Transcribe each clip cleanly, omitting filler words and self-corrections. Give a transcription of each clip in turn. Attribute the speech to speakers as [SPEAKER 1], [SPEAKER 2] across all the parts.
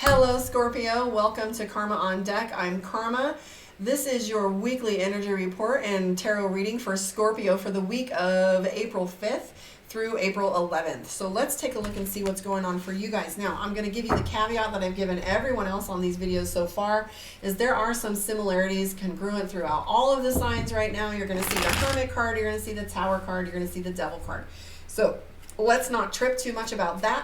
[SPEAKER 1] Hello Scorpio, welcome to Karma on Deck. I'm Karma. This is your weekly energy report and tarot reading for Scorpio for the week of April 5th through April 11th. So let's take a look and see what's going on for you guys. Now, I'm going to give you the caveat that I've given everyone else on these videos so far, is there are some similarities congruent throughout all of the signs right now. You're going to see the Hermit card, you're going to see the Tower card, you're going to see the Devil card. So let's not trip too much about that,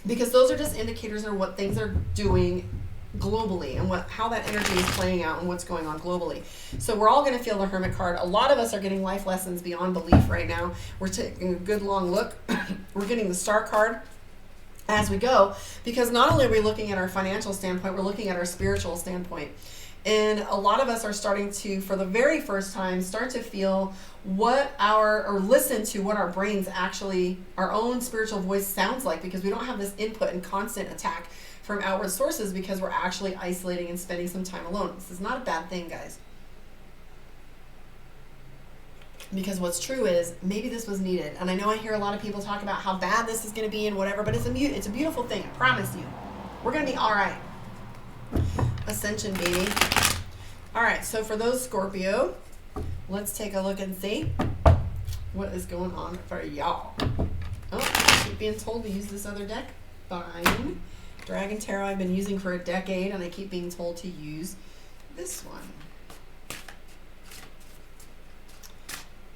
[SPEAKER 1] because those are just indicators of what things are doing globally and how that energy is playing out and what's going on globally. So we're all going to feel the Hermit card. A lot of us are getting life lessons beyond belief right now. We're taking a good long look. We're getting the Star card as we go, because not only are we looking at our financial standpoint, we're looking at our spiritual standpoint. And a lot of us are starting to, for the very first time, start to feel or listen to what our brains actually, our own spiritual voice sounds like, because we don't have this input and constant attack from outward sources, because we're actually isolating and spending some time alone. This is not a bad thing, guys. Because what's true is, maybe this was needed. And I know I hear a lot of people talk about how bad this is going to be and whatever, but it's a beautiful thing, I promise you. We're going to be all right. Ascension, baby. All right, so for those Scorpio, let's take a look and see what is going on for y'all. Oh, I keep being told to use this other deck. Fine. Dragon Tarot I've been using for a decade, and I keep being told to use this one.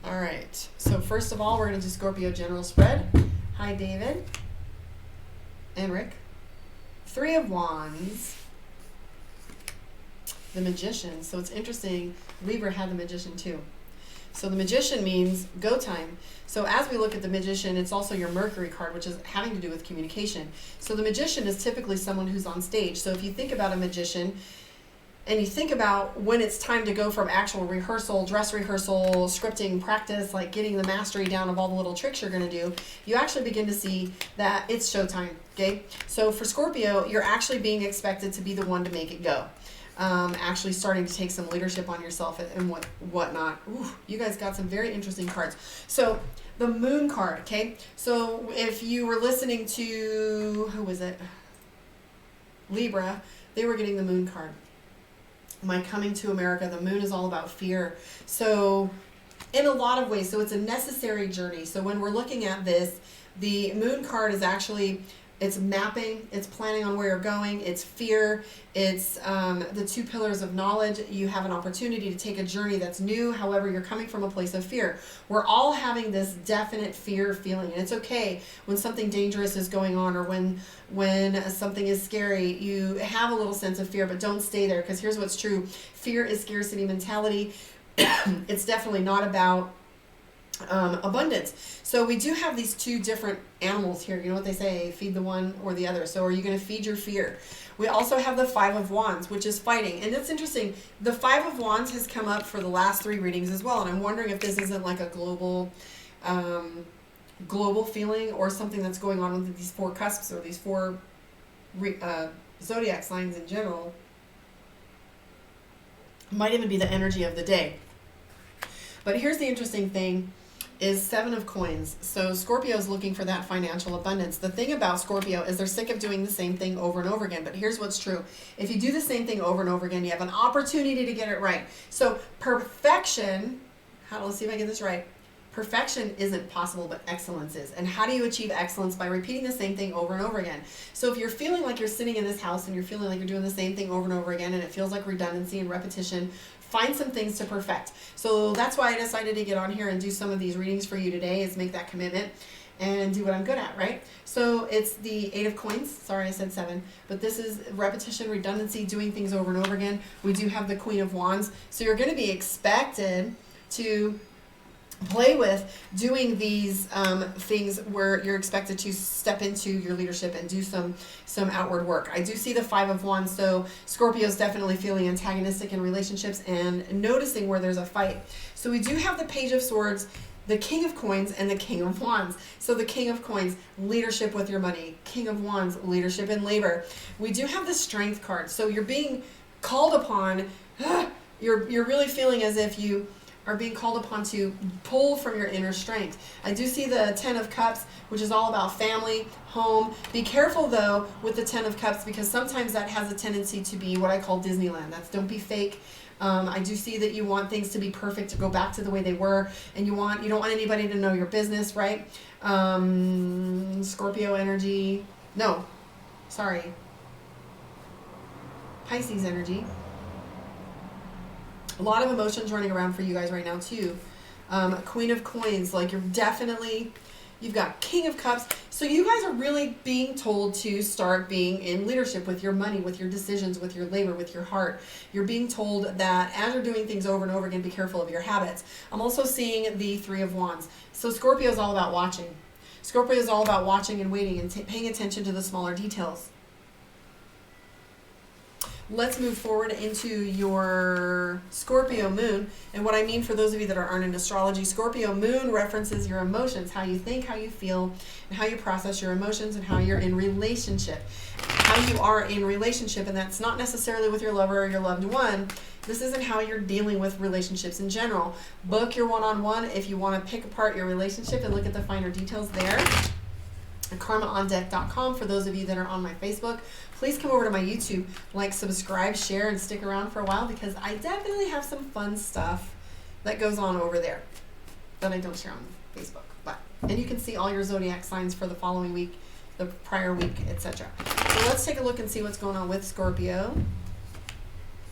[SPEAKER 1] All right, so first of all, we're going to do Scorpio General Spread. Hi, David and Rick. Three of Wands. The Magician. So it's interesting, Libra had the Magician too. So the Magician means go time. So as we look at the Magician, it's also your Mercury card, which is having to do with communication. So the Magician is typically someone who's on stage. So if you think about a magician, and you think about when it's time to go from actual rehearsal, dress rehearsal, scripting, practice, like getting the mastery down of all the little tricks you're going to do, you actually begin to see that it's showtime, okay? So for Scorpio, you're actually being expected to be the one to make it go. Actually starting to take some leadership on yourself and whatnot. Ooh, you guys got some very interesting cards. So the Moon card, okay? So if you were listening to, who was it? Libra, they were getting the Moon card. My coming to America, the Moon is all about fear. So in a lot of ways, so it's a necessary journey. So when we're looking at this, the Moon card is actually, it's mapping, it's planning on where you're going, it's fear, it's the two pillars of knowledge. You have an opportunity to take a journey that's new, however, you're coming from a place of fear. We're all having this definite fear feeling, and it's okay when something dangerous is going on, or when something is scary, you have a little sense of fear, but don't stay there, because here's what's true. Fear is scarcity mentality. It's definitely not about abundance. So we do have these two different animals here. You know what they say, feed the one or the other. So are you going to feed your fear? We also have the Five of Wands, which is fighting. And it's interesting, the Five of Wands has come up for the last three readings as well, and I'm wondering if this isn't like a global feeling, or something that's going on with these four cusps, or these four zodiac signs in general. Might even be the energy of the day. But here's the interesting thing, is Seven of Coins. So Scorpio is looking for that financial abundance. The thing about Scorpio is they're sick of doing the same thing over and over again. But here's what's true. If you do the same thing over and over again, you have an opportunity to get it right. So perfection, let's see if I get this right. Perfection isn't possible, but excellence is. And how do you achieve excellence? By repeating the same thing over and over again. So if you're feeling like you're sitting in this house and you're feeling like you're doing the same thing over and over again, and it feels like redundancy and repetition, find some things to perfect. So that's why I decided to get on here and do some of these readings for you today, is make that commitment and do what I'm good at, right? So it's the Eight of Coins. Sorry, I said seven. But this is repetition, redundancy, doing things over and over again. We do have the Queen of Wands. So you're going to be expected to play with doing these things where you're expected to step into your leadership and do some outward work. I do see the Five of Wands, so Scorpio's definitely feeling antagonistic in relationships and noticing where there's a fight. So we do have the Page of Swords, the King of Coins, and the King of Wands. So the King of Coins, leadership with your money. King of Wands, leadership in labor. We do have the Strength card. So you're being called upon. You're really feeling as if you are being called upon to pull from your inner strength. I do see the 10 of Cups, which is all about family, home. Be careful though with the 10 of Cups, because sometimes that has a tendency to be what I call Disneyland. That's don't be fake. I do see that you want things to be perfect, to go back to the way they were, and you don't want anybody to know your business, right? Scorpio energy. No, sorry. Pisces energy. A lot of emotions running around for you guys right now too. Queen of Coins, like you've got King of Cups. So you guys are really being told to start being in leadership with your money, with your decisions, with your labor, with your heart. You're being told that as you're doing things over and over again, be careful of your habits. I'm also seeing the 3 of Wands. So Scorpio is all about watching. Scorpio is all about watching and waiting and paying attention to the smaller details. Let's move forward into your Scorpio moon. And what I mean, for those of you that aren't in astrology, Scorpio moon references your emotions, how you think, how you feel, and how you process your emotions, and how you're in relationship. How you are in relationship, and that's not necessarily with your lover or your loved one. This isn't how you're dealing with relationships in general. Book your one-on-one if you want to pick apart your relationship and look at the finer details there. KarmaOnDeck.com. For those of you that are on my Facebook, please come over to my YouTube, like, subscribe, share, and stick around for a while, because I definitely have some fun stuff that goes on over there that I don't share on Facebook. And you can see all your zodiac signs for the following week, the prior week, etc. So let's take a look and see what's going on with Scorpio.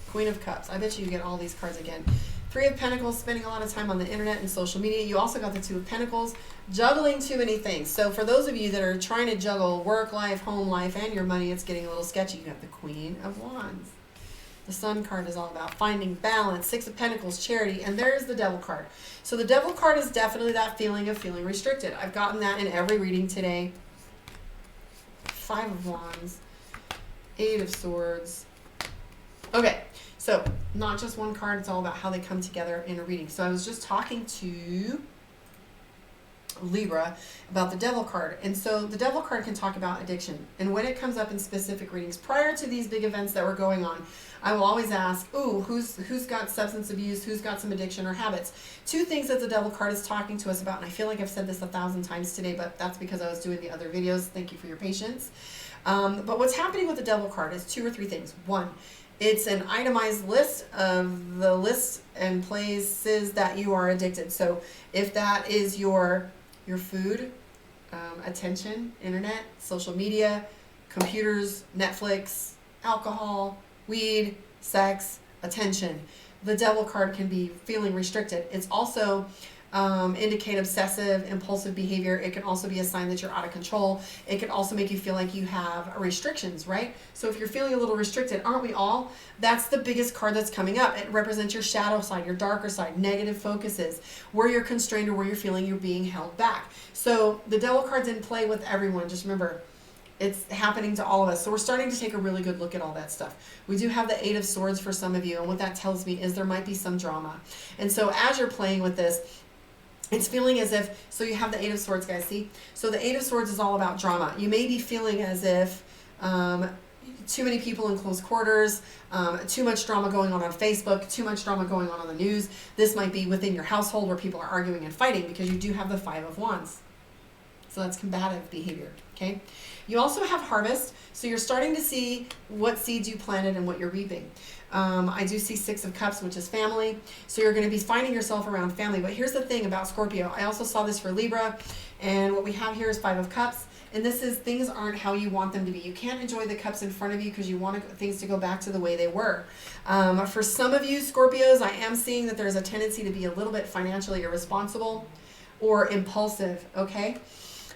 [SPEAKER 1] Queen of Cups. I bet you get all these cards again. 3 of Pentacles, spending a lot of time on the internet and social media. You also got the 2 of Pentacles, juggling too many things. So for those of you that are trying to juggle work life, home life, and your money, it's getting a little sketchy. You have the Queen of Wands. The Sun card is all about finding balance. 6 of Pentacles, charity, and there's the Devil card. So the Devil card is definitely that feeling of feeling restricted. I've gotten that in every reading today. 5 of Wands, 8 of Swords. Okay. So, not just one card, it's all about how they come together in a reading. So I was just talking to Libra about the Devil card. And so the Devil card can talk about addiction. And when it comes up in specific readings, prior to these big events that were going on, I will always ask, ooh, who's got substance abuse, who's got some addiction or habits? 2 things that the Devil card is talking to us about, and I feel like I've said this 1,000 times today, but that's because I was doing the other videos. Thank you for your patience. But what's happening with the Devil card is 2 or 3 things. 1, it's an itemized list of the lists and places that you are addicted. So if that is your food, attention, internet, social media, computers, Netflix, alcohol, weed, sex, attention, the Devil card can be feeling restricted. It's also indicate obsessive, impulsive behavior. It can also be a sign that you're out of control. It can also make you feel like you have restrictions, right? So if you're feeling a little restricted, aren't we all? That's the biggest card that's coming up. It represents your shadow side, your darker side, negative focuses, where you're constrained or where you're feeling you're being held back. So the Devil card's in play with everyone. Just remember, it's happening to all of us. So we're starting to take a really good look at all that stuff. We do have the 8 of Swords for some of you, and what that tells me is there might be some drama. And so as you're playing with this, it's feeling as if, so you have the 8 of Swords, guys, see? So the 8 of Swords is all about drama. You may be feeling as if too many people in close quarters, too much drama going on Facebook, too much drama going on the news. This might be within your household where people are arguing and fighting, because you do have the 5 of Wands. So that's combative behavior, okay? You also have harvest, so you're starting to see what seeds you planted and what you're reaping. I do see 6 of Cups, which is family. So you're going to be finding yourself around family. But here's the thing about Scorpio. I also saw this for Libra. And what we have here is 5 of Cups. And this is, things aren't how you want them to be. You can't enjoy the cups in front of you because you want things to go back to the way they were. For some of you Scorpios, I am seeing that there's a tendency to be a little bit financially irresponsible or impulsive, okay?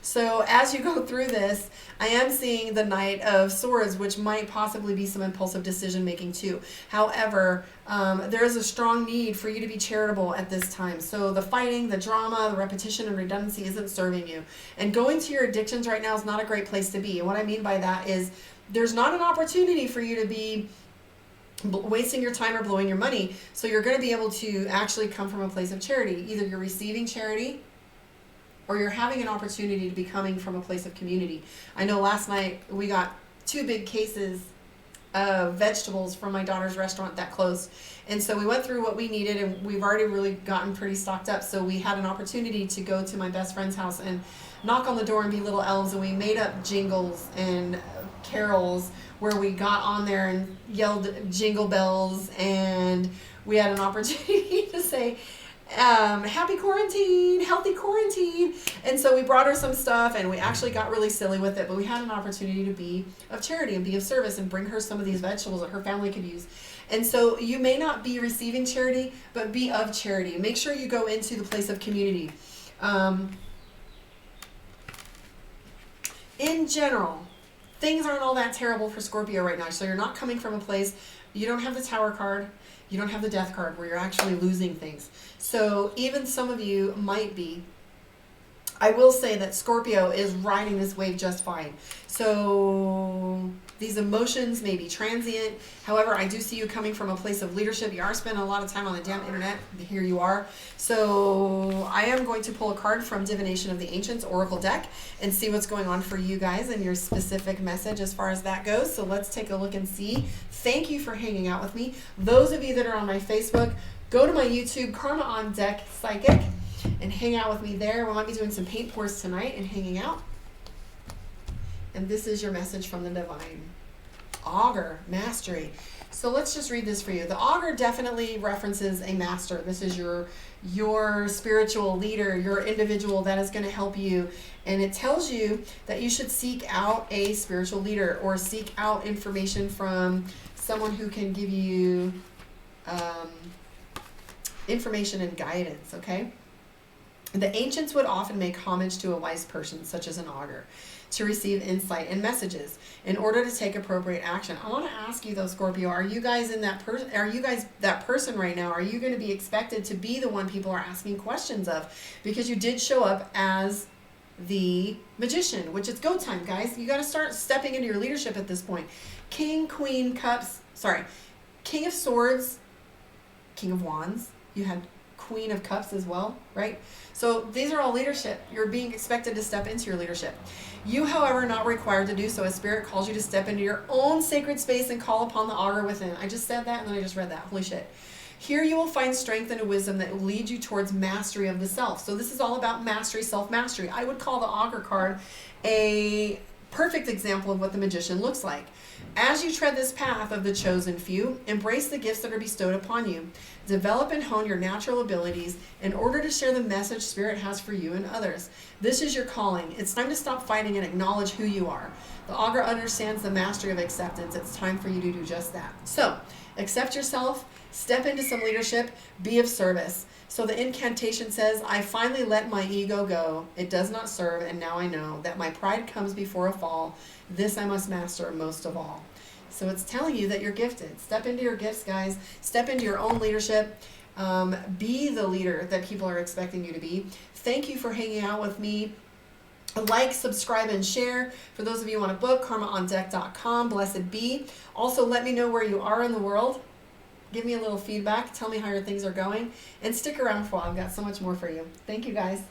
[SPEAKER 1] So as you go through this, I am seeing the Knight of Swords, which might possibly be some impulsive decision making too. However, there is a strong need for you to be charitable at this time. So the fighting, the drama, the repetition and redundancy isn't serving you. And going to your addictions right now is not a great place to be. And what I mean by that is there's not an opportunity for you to be wasting your time or blowing your money. So you're going to be able to actually come from a place of charity. Either you're receiving charity, or you're having an opportunity to be coming from a place of community. I know last night we got 2 big cases vegetables from my daughter's restaurant that closed. And so we went through what we needed, and we've already really gotten pretty stocked up. So we had an opportunity to go to my best friend's house and knock on the door and be little elves. And we made up jingles and carols where we got on there and yelled jingle bells. And we had an opportunity to say, happy quarantine, healthy quarantine. And so we brought her some stuff, and we actually got really silly with it, but we had an opportunity to be of charity and be of service and bring her some of these vegetables that her family could use. And so you may not be receiving charity, but be of charity. Make sure you go into the place of community. In general, things aren't all that terrible for Scorpio right now. So you're not coming from a place, you don't have the Tower card, you don't have the Death card where you're actually losing things. So even some of you might be. I will say that Scorpio is riding this wave just fine. So these emotions may be transient. However, I do see you coming from a place of leadership. You are spending a lot of time on the damn internet. Here you are. So I am going to pull a card from Divination of the Ancients Oracle deck and see what's going on for you guys and your specific message as far as that goes. So let's take a look and see. Thank you for hanging out with me. Those of you that are on my Facebook, go to my YouTube, Karma On Deck Psychic, and hang out with me there. We might be doing some paint pours tonight and hanging out. And this is your message from the divine. Augur, mastery. So let's just read this for you. The augur definitely references a master. This is your spiritual leader, your individual that is going to help you. And it tells you that you should seek out a spiritual leader or seek out information from someone who can give you information and guidance, okay? The ancients would often make homage to a wise person, such as an augur, to receive insight and messages in order to take appropriate action. I want to ask you though, Scorpio, are you guys that person right now? Are you going to be expected to be the one people are asking questions of? Because you did show up as the magician, which is go time, guys. You got to start stepping into your leadership at this point. King, Queen, Cups, King of Swords, King of Wands. You had Queen of Cups as well, right? So these are all leadership. You're being expected to step into your leadership. You, however, are not required to do so, as Spirit calls you to step into your own sacred space and call upon the augur within. I just said that and then I just read that. Holy shit. Here you will find strength and a wisdom that will lead you towards mastery of the self. So this is all about mastery, self-mastery. I would call the augur card a perfect example of what the magician looks like. As you tread this path of the chosen few, embrace the gifts that are bestowed upon you. Develop and hone your natural abilities in order to share the message Spirit has for you and others. This is your calling. It's time to stop fighting and acknowledge who you are. The augur understands the mastery of acceptance. It's time for you to do just that. So, accept yourself, step into some leadership, be of service. So the incantation says, I finally let my ego go. It does not serve, and now I know that my pride comes before a fall. This I must master most of all. So it's telling you that you're gifted. Step into your gifts, guys. Step into your own leadership. Be the leader that people are expecting you to be. Thank you for hanging out with me. Like, subscribe, and share. For those of you who want a book, karmaondeck.com. Blessed be. Also, let me know where you are in the world. Give me a little feedback. Tell me how your things are going. And stick around for a while. I've got so much more for you. Thank you, guys.